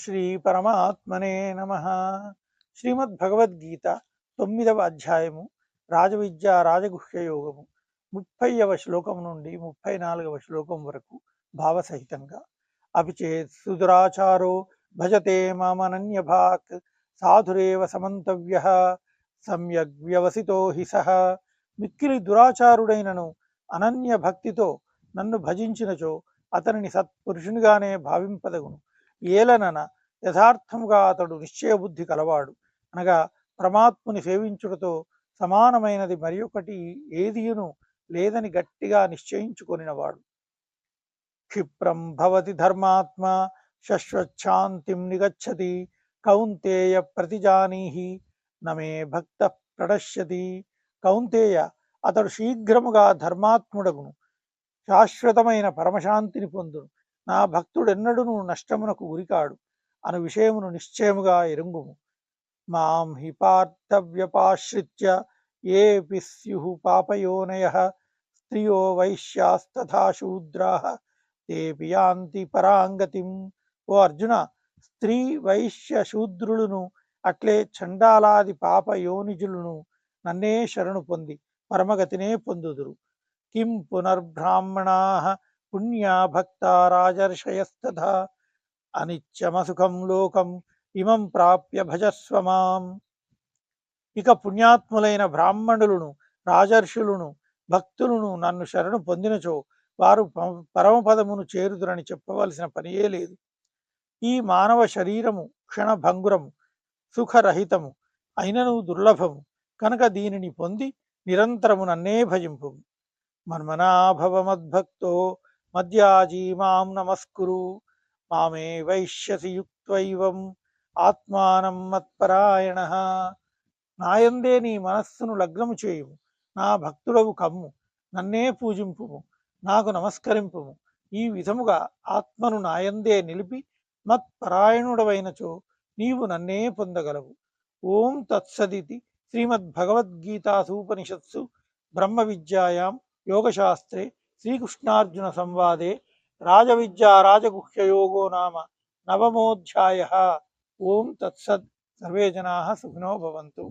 శ్రీ పరమాత్మనే నమ. శ్రీమద్భగవద్గీత 9వ అధ్యాయము రాజవిద్య రాజగుహ్య యోగము 30వ శ్లోకం నుండి 34వ శ్లోకం వరకు భావసహితంగా. అపిచేత్ సుదురాచారో భజతే మామనన్యభాక్ సాధురేవ సమంతవ్య సమ్యగ్ వ్యవసితో హి సహ. మిక్కిలి దురాచారుడైనను అనన్య భక్తితో నన్ను భజించినచో అతనిని సత్పురుషునిగానే భావింపదగును. ఏలనన యథార్థముగా అతడు నిశ్చయబుద్ధి కలవాడు, అనగా పరమాత్ముని సేవించుటతో సమానమైనది మరి ఒకటి ఏదియును లేదని గట్టిగా నిశ్చయించుకొనినవాడు. క్షిప్రం భవతి ధర్మాత్మ శశ్వచ్ఛాంతిం నిగచ్చతి కౌంతేయ ప్రతిజానీహి నమే భక్త ప్రణశ్యతి. కౌంతేయ, అతడు శీఘ్రముగా ధర్మాత్ముడగును, శాశ్వతమైన పరమశాంతిని పొందును. నా భక్తుడెన్నడును నష్టమునకు ఉరికాడు అను విషయమును నిశ్చయముగా ఎరుంగుము. మాం హి పార్థవ్యపాశ్రిత్య ఏపి స్యుః పాపయోనయః స్త్రియో వైశ్యాస్తథా శూద్రాః తేపి యాంతి పరాంగతిం. ఓ అర్జున, స్త్రీ వైశ్య శూద్రులను అట్లే చండాలాది పాప యోనిజులను నన్నే శరణు పొంది పరమగతినే పొందుదురు. కిం పునర్బ్రాహ్మణాః పుణ్యా భక్తా రాజర్షయస్తథా అనిత్యమసుఖం లోకం ఇమం ప్రాప్య భజస్వ మాం. ఇక పుణ్యాత్ములైన బ్రాహ్మణులను రాజర్షులను భక్తులను నన్ను శరణు పొందినచో వారు పరమపదమును చేరుదురని చెప్పవలసిన పనియే లేదు. ఈ మానవ శరీరము క్షణభంగురము, సుఖరహితము అయినను దుర్లభము కనుక దీనిని పొంది నిరంతరము నన్నే భజింపు. మన్మనాభవ మద్భక్తో మద్యాజీ మాం నమస్కురు మామే వైశ్యసి యుక్త్వైవం ఆత్మానం మత్పరాయణ. నాయందే నీ మనస్సును లగ్నము చేయుము, నా భక్తుడవు కమ్ము, నన్నే పూజింపుము, నాకు నమస్కరింపుము. ఈ విధముగా ఆత్మను నాయందే నిలిపి మత్పరాయణుడవైనచో నీవు నన్నే పొందగలవు. ఓం తత్సదితి. శ్రీమద్భగవద్గీతాసూపనిషత్సు బ్రహ్మ విద్యాయాం యోగశాస్త్రే శ్రీకృష్ణార్జున సంవాదే రాజవిద్యా రాజగుహ్యయోగో నామ నవమోధ్యాయః. ఓం తత్సత్. సర్వే జనాః సుఖినో భవంతు.